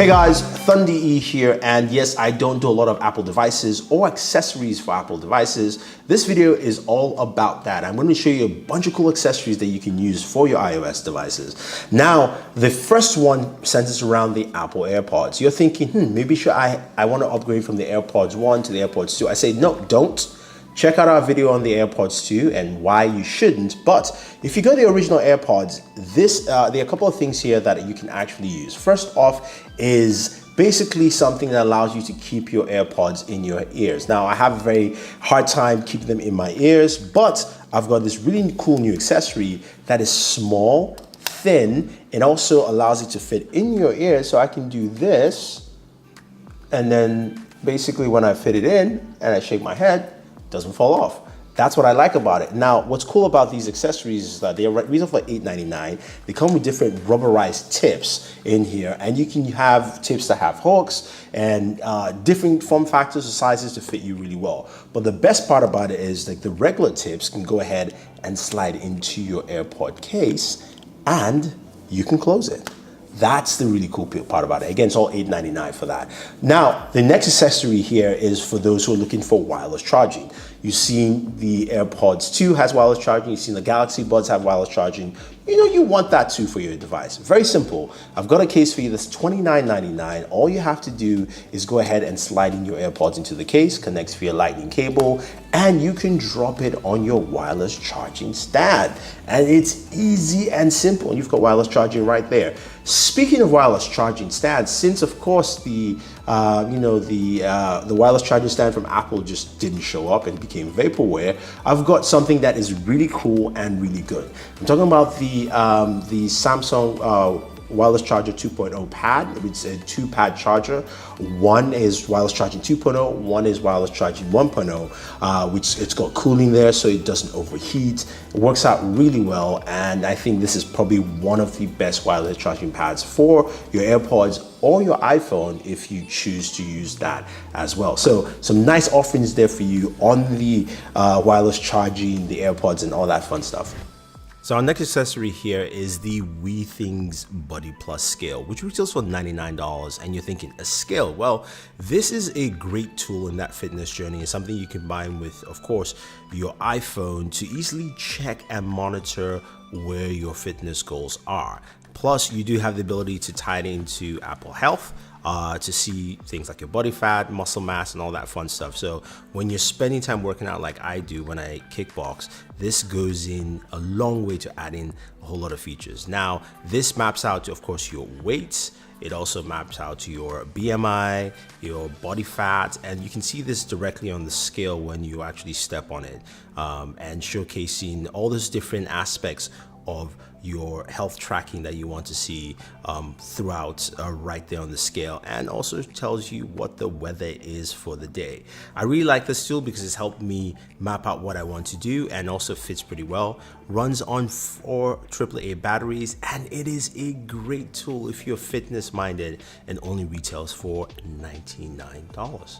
Hey guys, Thunder E here, and yes, I don't do a lot of Apple devices or accessories for Apple devices. This video is all about that. I'm going to show you a bunch of cool accessories that you can use for your iOS devices. Now, the first one centers around the Apple AirPods. You're thinking, maybe should I want to upgrade from the AirPods 1 to the AirPods 2. I say, no, don't. Check out our video on the AirPods 2 and why you shouldn't. But if you go to the original AirPods, there are a couple of things here that you can actually use. First off is basically something that allows you to keep your AirPods in your ears. Now, I have a very hard time keeping them in my ears, but I've got this really cool new accessory that is small, thin, and also allows it to fit in your ears. So I can do this, and then basically when I fit it in and I shake my head, doesn't fall off. That's what I like about it. Now, what's cool about these accessories is that they retail for $8.99. They come with different rubberized tips in here, and you can have tips that have hooks and different form factors or sizes to fit you really well. But the best part about it is like the regular tips can go ahead and slide into your AirPod case, and you can close it. That's the really cool part about it. Again, it's all $8.99 for that. Now, the next accessory here is for those who are looking for wireless charging. You've seen the AirPods 2 has wireless charging. You've seen the Galaxy Buds have wireless charging. You know you want that too for your device. Very simple. I've got a case for you that's $29.99. All you have to do is go ahead and slide in your AirPods into the case, connects via lightning cable, and you can drop it on your wireless charging stand. And it's easy and simple. You've got wireless charging right there. Speaking of wireless charging stands, since of course the wireless charging stand from Apple just didn't show up and became vaporware, I've got something that is really cool and really good. I'm talking about the Samsung wireless charger 2.0 pad. It's a 2-pad charger. One is wireless charging 2.0, one is wireless charging 1.0, which it's got cooling there so it doesn't overheat. It works out really well, and I think this is probably one of the best wireless charging pads for your AirPods or your iPhone if you choose to use that as well. So some nice offerings there for you on the wireless charging, the AirPods, and all that fun stuff. So our next accessory here is the WeThings Buddy Plus scale, which retails for $99. And you're thinking, a scale? Well, this is a great tool in that fitness journey. It's something you combine with, of course, your iPhone to easily check and monitor where your fitness goals are. Plus, you do have the ability to tie it into Apple Health to see things like your body fat, muscle mass, and all that fun stuff. So when you're spending time working out like I do when I kickbox, this goes in a long way to adding a whole lot of features. Now, this maps out to, of course, your weight. It also maps out to your BMI, your body fat, and you can see this directly on the scale when you actually step on it, and showcasing all those different aspects of your health tracking that you want to see throughout right there on the scale, and also tells you what the weather is for the day. I really like this tool because it's helped me map out what I want to do, and also fits pretty well. Runs on 4 AAA batteries, and it is a great tool if you're fitness minded, and only retails for $99.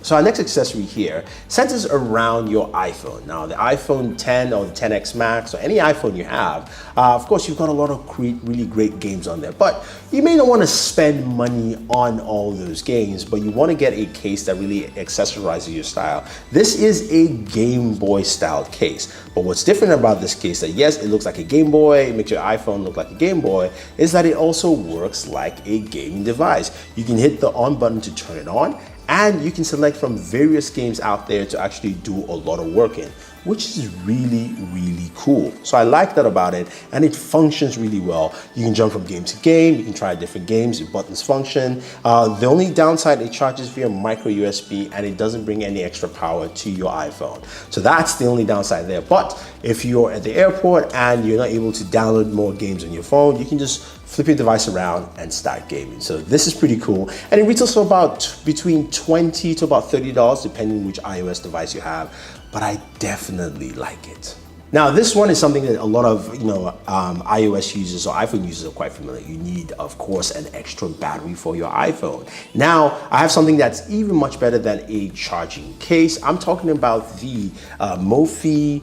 So our next accessory here centers around your iPhone. Now, the iPhone 10 or the 10X Max or any iPhone you have, of course, you've got a lot of really great games on there, but you may not want to spend money on all those games, but you want to get a case that really accessorizes your style. This is a Game Boy styled case, but what's different about this case that, yes, it looks like a Game Boy, it makes your iPhone look like a Game Boy, is that it also works like a gaming device. You can hit the on button to turn it on, and you can select from various games out there to actually do a lot of work in, which is really cool. So I like that about it, and it functions really well. You can jump from game to game, you can try different games, your buttons function. The only downside, it charges via micro USB, and it doesn't bring any extra power to your iPhone. So that's the only downside there. But if you're at the airport and you're not able to download more games on your phone, you can just flip your device around and start gaming. So this is pretty cool, and it retails for about between $20 to about $30, depending on which iOS device you have, but I definitely like it. Now, this one is something that a lot of iOS users or iPhone users are quite familiar. You need, of course, an extra battery for your iPhone. Now, I have something that's even much better than a charging case. I'm talking about the Mophie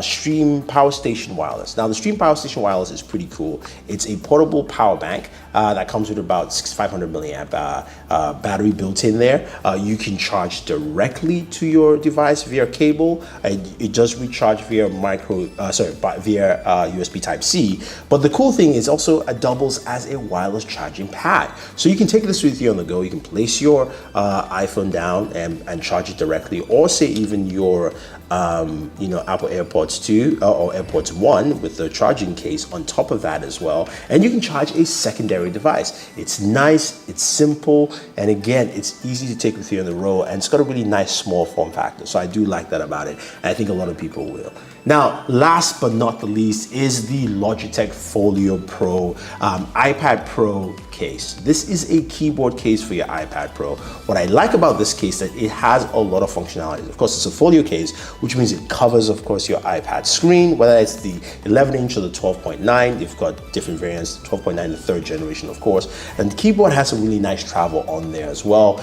Stream Power Station Wireless. Now, the Stream Power Station Wireless is pretty cool. It's a portable power bank that comes with about 500 milliamp battery built in there. You can charge directly to your device via cable. It does recharge via via USB Type-C. But the cool thing is also it doubles as a wireless charging pad. So you can take this with you on the go. You can place your iPhone down and charge it directly, or say even your Apple AirPods 2 or AirPods 1 with the charging case on top of that as well. And you can charge a secondary device. It's nice, it's simple, and again, it's easy to take with you on the road, and it's got a really nice small form factor. So I do like that about it, and I think a lot of people will. Now, last but not the least is the Logitech Folio Pro iPad Pro case. This is a keyboard case for your iPad Pro. What I like about this case is that it has a lot of functionalities. Of course, it's a folio case, which means it covers, of course, your iPad screen, whether it's the 11-inch or the 12.9. You've got different variants, 12.9, the third generation, of course. And the keyboard has some really nice travel on there as well.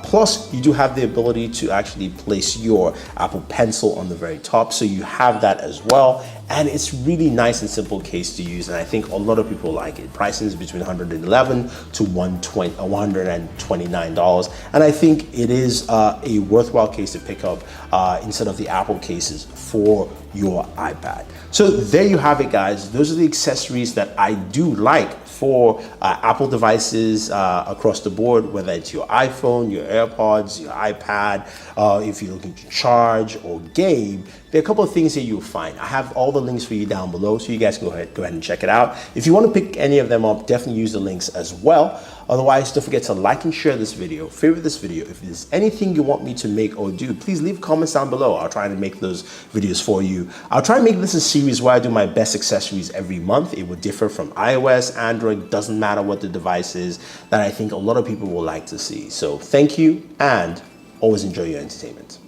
Plus, you do have the ability to actually place your Apple Pencil on the very top, so you have that as well. And it's really nice and simple case to use, and I think a lot of people like it. Pricing is between $111 to $129, and I think it is a worthwhile case to pick up instead of the Apple cases for your iPad. So there you have it, guys. Those are the accessories that I do like for Apple devices across the board, whether it's your iPhone, your AirPods, your iPad, if you're looking to charge or game. There are a couple of things that you'll find. I have all the links for you down below, so you guys can go ahead and check it out. If you want to pick any of them up, definitely use the links as well. Otherwise, don't forget to like and share this video, favorite this video. If there's anything you want me to make or do, please leave comments down below. I'll try to make those videos for you. I'll try to make this a series where I do my best accessories every month. It will differ from iOS, Android, doesn't matter what the device is, that I think a lot of people will like to see. So thank you, and always enjoy your entertainment.